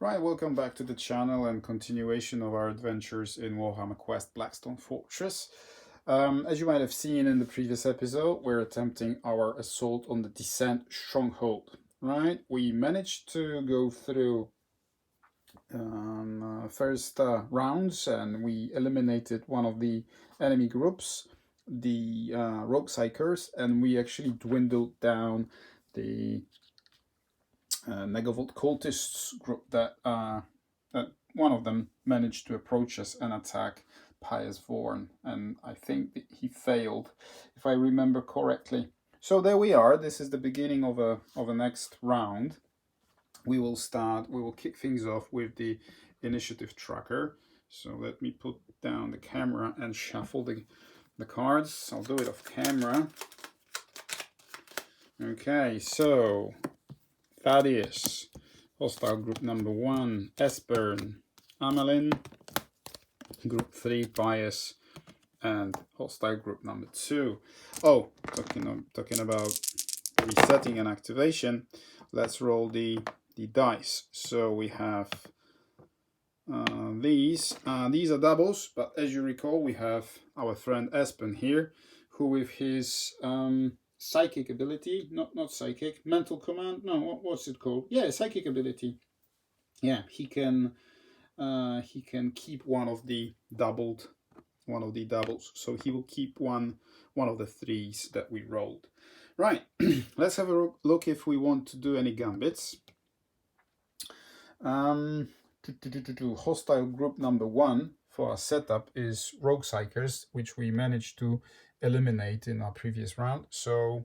Right, welcome back to the channel and continuation of our adventures in Warhammer Quest Blackstone Fortress. As you might have seen in the previous episode, we're attempting our assault on the descent Stronghold. Right, we managed to go through first rounds and we eliminated one of the enemy groups, the Rogue Psychers, and we actually dwindled down the Negavolt cultists group that one of them managed to approach us and attack Pius Vorn, and I think that he failed, if I remember correctly. So there we are. This is the beginning of a next round. We will kick things off with the initiative tracker. So let me put down the camera and shuffle the cards. I'll do it off camera. Okay, so Thaddeus, hostile group number 1, Esbern, Amelin, group 3, Bias, and hostile group number 2. Oh, talking about resetting and activation, let's roll the dice. So we have these are doubles, but as you recall, we have our friend Espen here, who with his psychic ability, not psychic, mental command, no, what's it called? Yeah, psychic ability. Yeah, he can keep one of the doubles, so he will keep one of the 3s that we rolled. Right, let's have a look if we want to do any gambits. Hostile group number 1 for our setup is Rogue Psychers, which we managed to eliminate in our previous round. So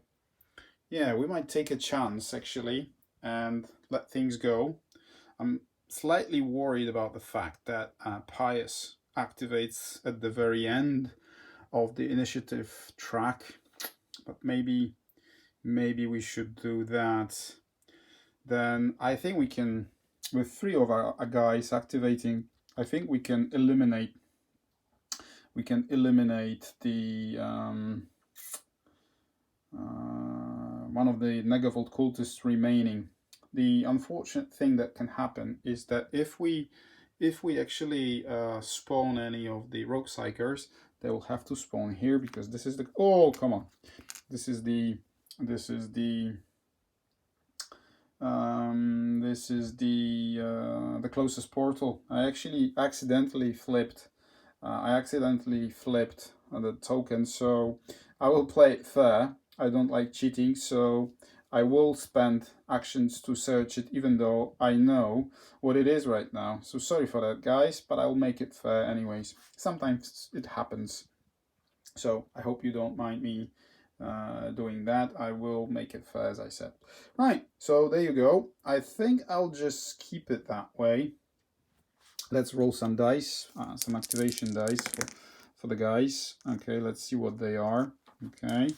yeah, we might take a chance actually and let things go. I'm slightly worried about the fact that Pius activates at the very end of the initiative track, but maybe we should do that. Then I think we can, with 3 of our guys activating, I think we can eliminate the one of the Negavolt cultists remaining. The unfortunate thing that can happen is that if we actually spawn any of the Rogue Psychers, they will have to spawn here, because this is the, oh come on, this is the closest portal. I actually accidentally flipped the token, so I will play it fair. I don't like cheating, so I will spend actions to search it, even though I know what it is right now. So sorry for that, guys, but I will make it fair anyways. Sometimes it happens, so I hope you don't mind me doing that. I will make it fair, as I said. Right, so there you go. I think I'll just keep it that way. Let's roll some dice, some activation dice for the guys. Okay, let's see what they are. Okay,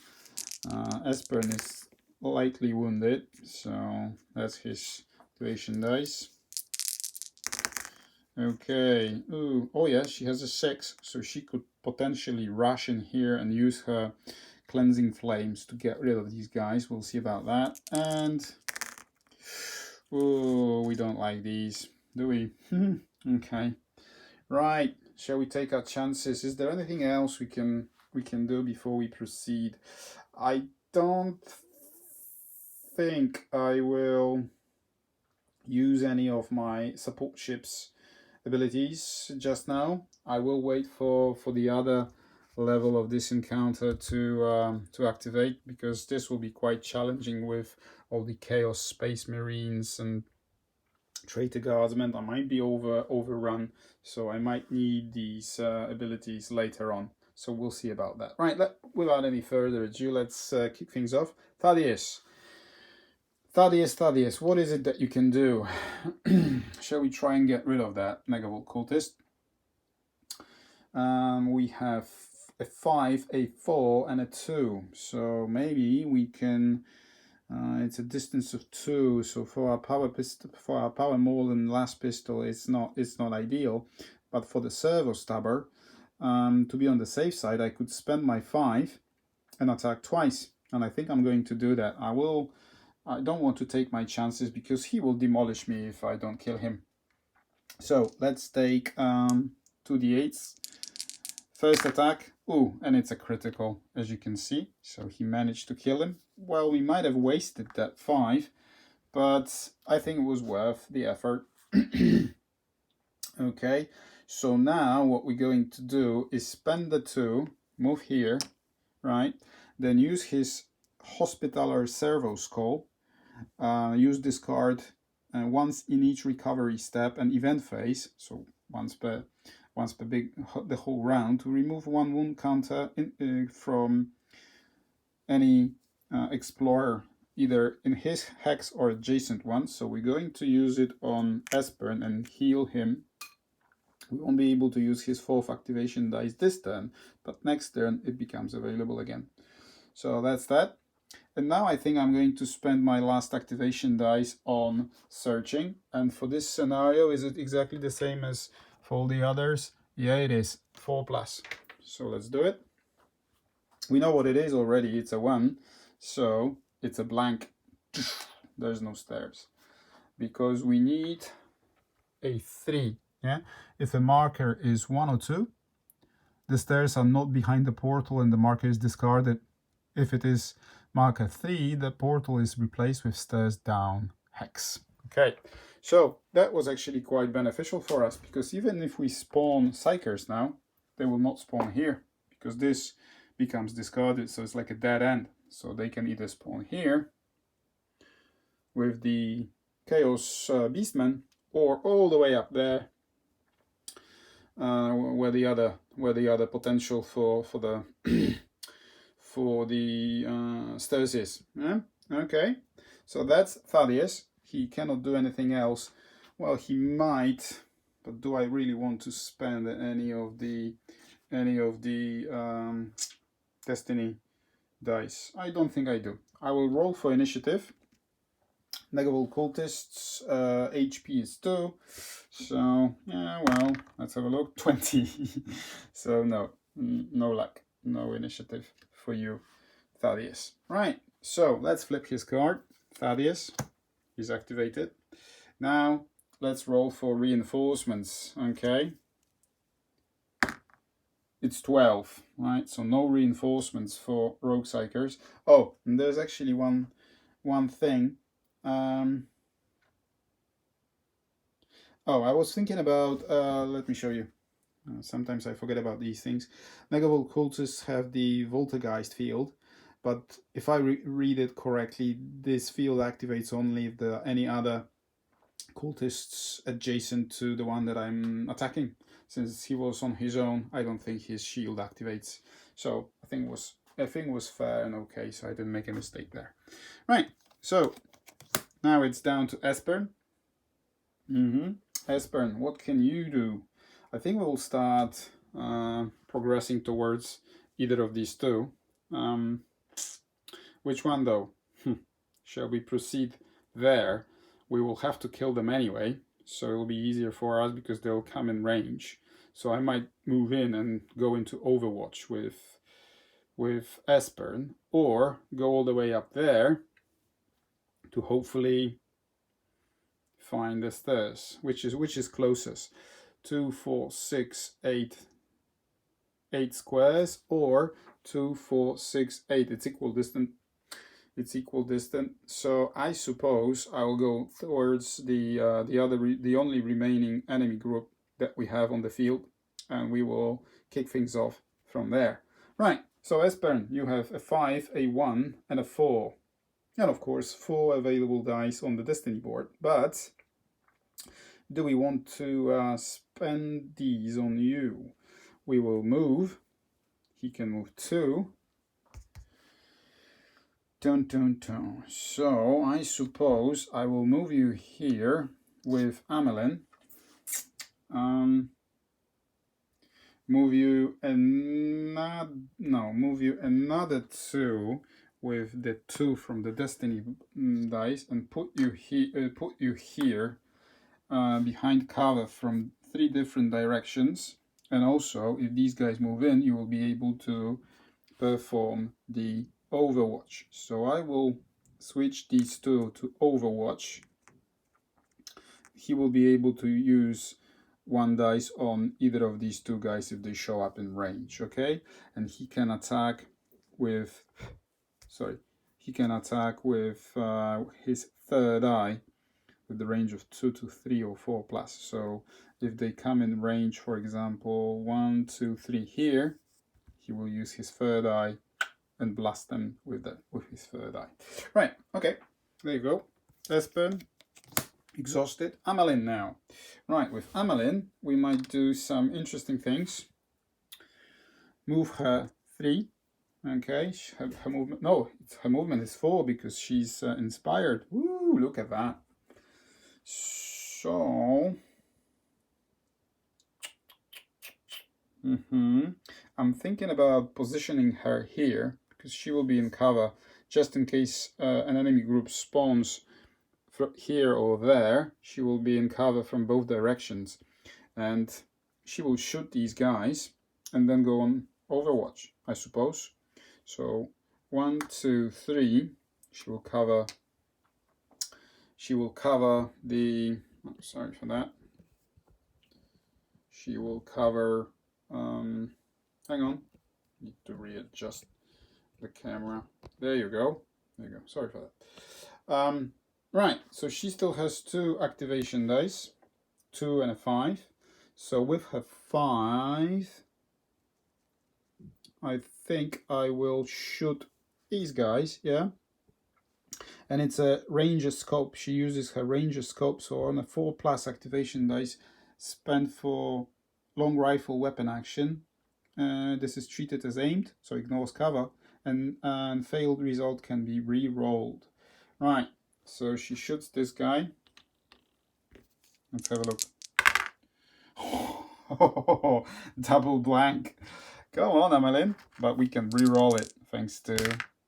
Esbern is lightly wounded, so that's his activation dice. Okay, ooh, oh yeah, she has a 6, so she could potentially rush in here and use her cleansing flames to get rid of these guys. We'll see about that. And oh, we don't like these, do we? Okay, right, shall we take our chances? Is there anything else we can do before we proceed? I don't think I will use any of my support ships abilities just now. I will wait for the other level of this encounter to activate, because this will be quite challenging with all the Chaos Space Marines and Traitor Guardsmen. I might be overrun, so I might need these abilities later on. So we'll see about that. Right, without any further ado, let's kick things off. Thaddeus, what is it that you can do? Shall we try and get rid of that Negavolt cultist? We have a 5, a 4, and a 2. So maybe we can. It's a distance of 2. So for our power pistol, for our power more than last pistol, it's not ideal. But for the servo stabber, to be on the safe side, I could spend my 5 and attack twice. And I think I'm going to do that. I don't want to take my chances, because he will demolish me if I don't kill him. So let's take 2d8s. First attack. Ooh, and it's a critical, as you can see. So he managed to kill him. Well, we might have wasted that 5, but I think it was worth the effort. Okay, so now what we're going to do is spend the 2, move here, right? Then use his Hospitaller Servo Skull. Use this card once in each recovery step and event phase, so once per the whole round, to remove 1 wound counter from any explorer, either in his hex or adjacent ones. So we're going to use it on Espern and heal him. We won't be able to use his 4th activation dice this turn, but next turn it becomes available again. So that's that. And now I think I'm going to spend my last activation dice on searching. And for this scenario, is it exactly the same as for all the others? Yeah, it is. 4+. So let's do it. We know what it is already. It's a 1. So it's a blank. There's no stairs. Because we need a 3. Yeah. If a marker is 1 or 2, the stairs are not behind the portal and the marker is discarded. If it is marker 3, the portal is replaced with stairs down hex. Okay, so that was actually quite beneficial for us, because even if we spawn psychers now, they will not spawn here, because this becomes discarded, so it's like a dead end. So they can either spawn here with the Chaos Beastmen, or all the way up there, where the other potential for the for the stairs is. Yeah? Okay, so that's Thaddeus. He cannot do anything else. Well, he might, but do I really want to spend any of the destiny dice? I don't think I do. I will roll for initiative. Negable cultists, HP is 2. So, yeah, well, let's have a look. 20. So, no luck. No initiative for you, Thaddeus. Right, so let's flip his card. Thaddeus is activated. Now, let's roll for reinforcements, okay? It's 12, right? So no reinforcements for Rogue Psychers. Oh, and there's actually one thing. I was thinking about, let me show you. Sometimes I forget about these things. Negable cultists have the Voltageist field, but if I read it correctly, this field activates only if there are any other cultists adjacent to the one that I'm attacking. Since he was on his own, I don't think his shield activates. So I think it was fair and okay, so I didn't make a mistake there. Right, so now it's down to Espern. Espern, what can you do? I think we'll start progressing towards either of these two. Which one though? Shall we proceed there? We will have to kill them anyway, so it'll be easier for us because they'll come in range. So I might move in and go into Overwatch with Espern, or go all the way up there to hopefully find the stairs, which is closest. 2, 4, 6, 8 squares, or 2, 4, 6, 8. It's equal distance. So I suppose I will go towards the only remaining enemy group that we have on the field, and we will kick things off from there. Right. So Espern, you have a 5, a 1, and a 4, and of course 4 available dice on the destiny board. But do we want to spend these on you? We will move. He can move 2. So I suppose I will move you here with Amelin. Move you another 2 with the 2 from the destiny dice, and put you here behind cover from 3 different directions. And also, if these guys move in, you will be able to perform the Overwatch. So I will switch these 2 to Overwatch. he will be able to use 1 dice on either of these 2 guys if they show up in range, okay? And he can attack with, he can attack with his 3rd eye with the range of 2 to 3 or 4 plus. So if they come in range, for example, 1, 2, 3 here, he will use his 3rd eye and blast them with his 3rd eye. Right, okay, there you go. Espen, exhausted. Amalyn now. Right, with Amalyn, we might do some interesting things. Move her 3. Okay, her movement. No, her movement is 4 because she's inspired. Woo! Look at that. So, I'm thinking about positioning her here because she will be in cover just in case an enemy group spawns here or there. She will be in cover from both directions, and she will shoot these guys and then go on Overwatch, I suppose. So 1, 2, 3. She will cover the, oh, sorry for that. She will cover, hang on, need to readjust the camera. There you go. There you go. Sorry for that. Right, so she still has 2 activation dice, 2 and a 5. So with her 5, I think I will shoot these guys, yeah? And it's a ranger scope. She uses her ranger scope, so on a 4 plus activation dice spent for long rifle weapon action. This is treated as aimed, so ignores cover, and failed result can be re-rolled. Right, so she shoots this guy. Let's have a look. Oh, double blank. Go on, Amalyn. But we can re-roll it thanks to...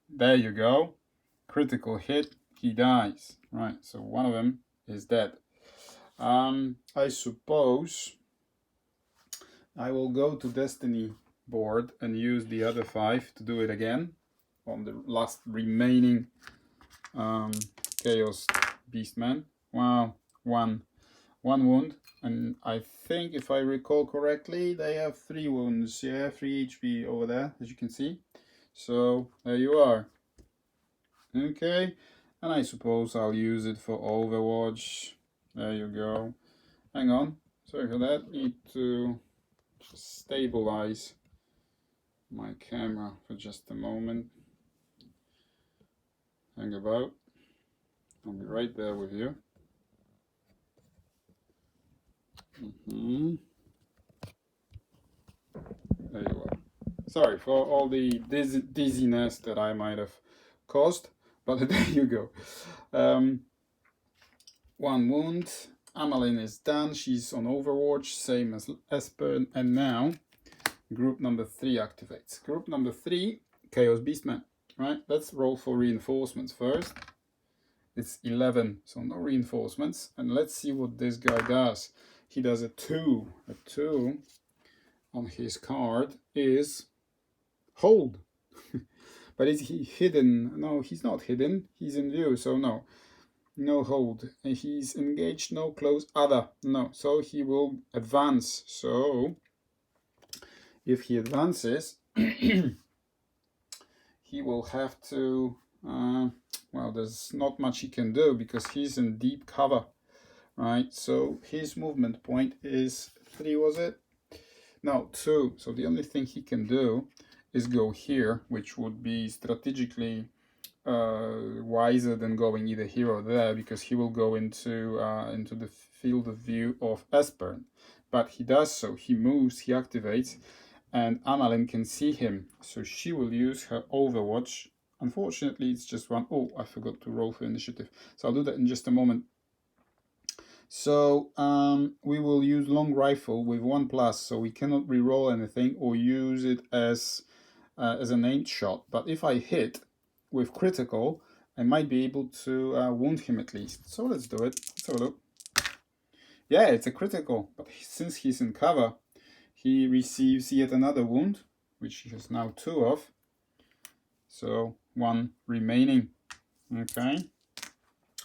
There you go. Critical hit. He dies. Right, so one of them is dead. I suppose I will go to Destiny board and use the other 5 to do it again on the last remaining Chaos Beastman. Wow, one wound, and I think if I recall correctly they have 3 wounds, yeah, 3 HP over there, as you can see. So there you are. Okay, and I suppose I'll use it for Overwatch. There you go. Hang on, sorry for that, need to stabilize my camera for just a moment. Hang about, I'll be right there with you. There you are. Sorry for all the dizziness that I might have caused, but there you go. 1 wound. Amalyn is done. She's on Overwatch, same as Espen, and now group number 3 activates. Group number 3, Chaos Beastman. Right, let's roll for reinforcements first. It's 11, so no reinforcements. And let's see what this guy does. He does a 2. A 2 on his card is hold. But is he hidden? No, he's not hidden. He's in view, so no. No hold. And he's engaged, no close, other. No, so he will advance. So if he advances, he will have to, well, there's not much he can do because he's in deep cover, right? So his movement point is 3, was it? No, 2. So the only thing he can do is go here, which would be strategically wiser than going either here or there, because he will go into the field of view of Espen. But he does so. He moves, he activates, and Amalyn can see him. So she will use her Overwatch. Unfortunately, it's just 1. Oh, I forgot to roll for initiative. So I'll do that in just a moment. So we will use long rifle with 1+, so we cannot re-roll anything or use it as an aimed shot. But if I hit with critical, I might be able to wound him at least. So let's do it. Let's have a look. Yeah, it's a critical, but since he's in cover, he receives yet another wound, which he has now 2 of. So 1 remaining. Okay.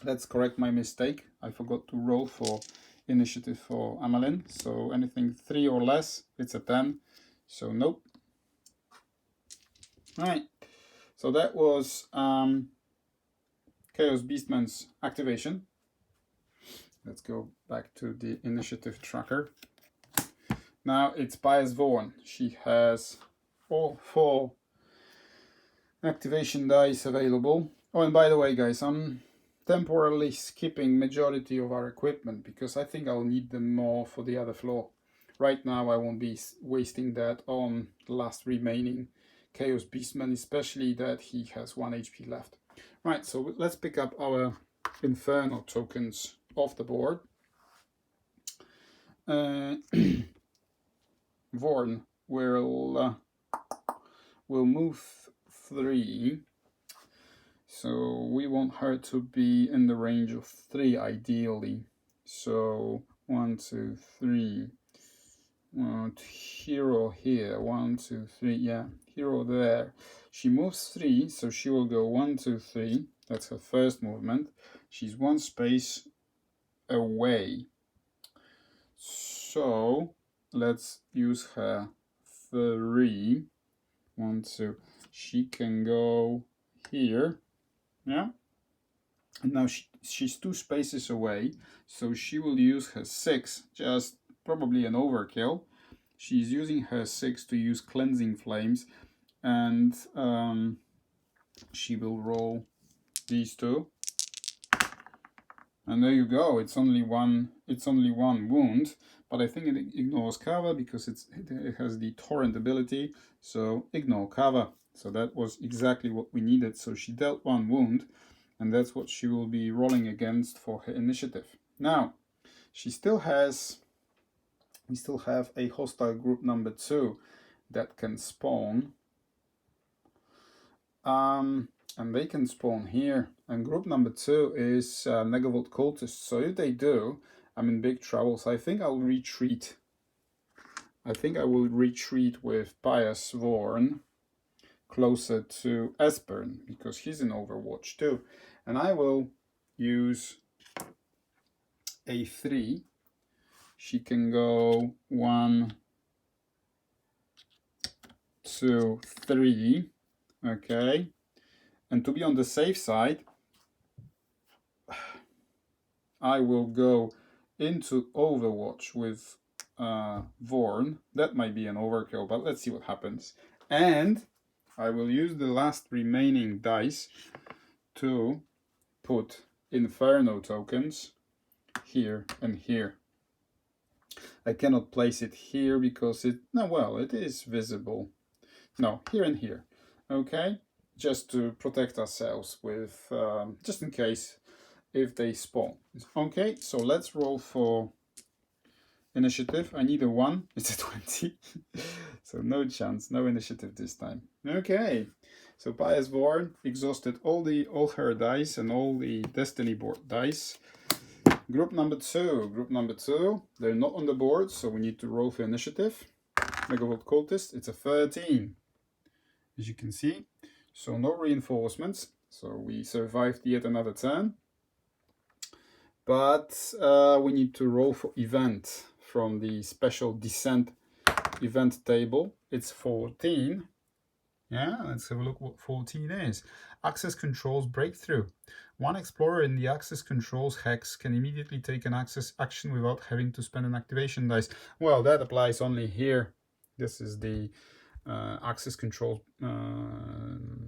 Let's correct my mistake. I forgot to roll for initiative for Amalin. So anything 3 or less, it's a 10. So nope. Right. So that was Chaos Beastman's activation. Let's go back to the initiative tracker. Now it's Bias Vaughan. She has all 4 activation dice available. Oh, and by the way, guys, I'm temporarily skipping majority of our equipment because I think I'll need them more for the other floor. Right now I won't be wasting that on the last remaining Chaos Beastman, especially that he has 1 HP left. Right, so let's pick up our Inferno tokens off the board. Vorn will move 3. So we want her to be in the range of 3 ideally. So 1, 2, 3. Hero here. 1, 2, 3. Yeah, hero there. She moves 3, so she will go 1, 2, 3. That's her first movement. She's 1 space away. So let's use her 3. 1, 2. She can go here. Yeah, and now she's 2 spaces away, so she will use her 6, just probably an overkill. She's using her 6 to use Cleansing Flames, and she will roll these 2. And there you go. It's only one wound, but I think it ignores cover because it has the torrent ability, so ignore cover. So that was exactly what we needed. So she dealt 1 wound, and that's what she will be rolling against for her initiative. Now, we still have a hostile group number 2 that can spawn. And they can spawn here. And group number 2 is Negavolt cultists. So if they do, I'm in big trouble. So I think I'll retreat. I think I will retreat with Bias Vaughan closer to Esbern because he's in Overwatch too. And I will use a 3. She can go 1, 2, 3. Okay. And to be on the safe side, I will go into Overwatch with Vorn. That might be an overkill, but let's see what happens. And I will use the last remaining dice to put Inferno tokens here and here. I cannot place it here because it is visible. No, here and here. Okay, just to protect ourselves with, just in case if they spawn. Okay, so let's roll for initiative. I need a 1. It's a 20. So no chance, no initiative this time. Okay, so Bias Vaughan exhausted all her dice and all the Destiny board dice. Group number 2, they're not on the board, so we need to roll for initiative. Megavolt Cultist, it's a 13, as you can see. So no reinforcements, so we survived yet another turn. But we need to roll for event from the special descent event table. It's 14. Yeah, let's have a look what 14 is. Access controls breakthrough. 1 explorer in the access controls hex can immediately take an access action without having to spend an activation dice. Well, that applies only here. This is the access control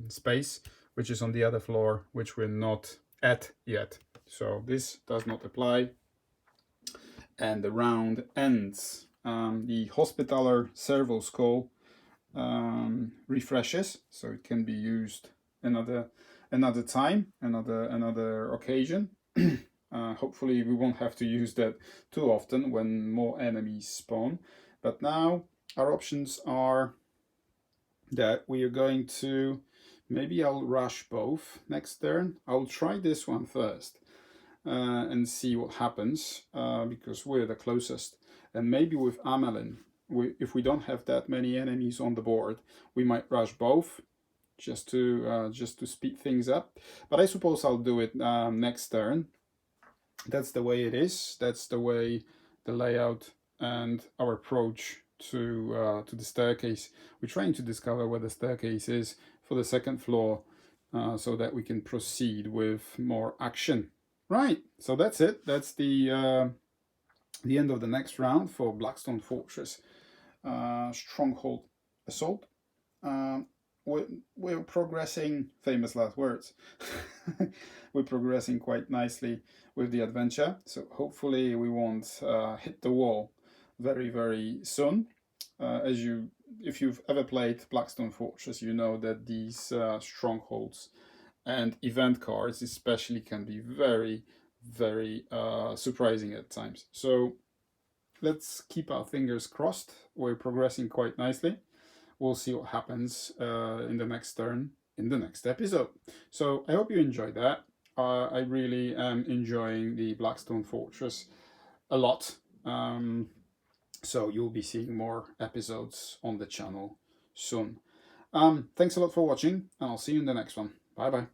space, which is on the other floor, which we're not at yet. So this does not apply. And the round ends. The Hospitaller Servo Skull refreshes, so it can be used another time, another occasion. Hopefully we won't have to use that too often when more enemies spawn. But now our options are that we are going to, maybe I'll rush both next turn. I'll try this one first and see what happens because we're the closest. And maybe with Amalin, if we don't have that many enemies on the board, we might rush both just to speed things up. But I suppose I'll do it next turn. that's the way it is. That's the way the layout and our approach to the staircase. We're trying to discover where the staircase is for the second floor, so that we can proceed with more action. Right, so that's it. That's the end of the next round for Blackstone Fortress Stronghold Assault. Um, we're progressing, famous last words. We're progressing quite nicely with the adventure, so hopefully we won't hit the wall very, very soon. If you've ever played Blackstone Fortress, you know that these strongholds and event cards especially can be very, very surprising at times. So let's keep our fingers crossed. We're progressing quite nicely. We'll see what happens in the next turn in the next episode. So I hope you enjoyed that. I really am enjoying the Blackstone Fortress a lot. So you'll be seeing more episodes on the channel soon. Thanks a lot for watching, and I'll see you in the next one. Bye bye.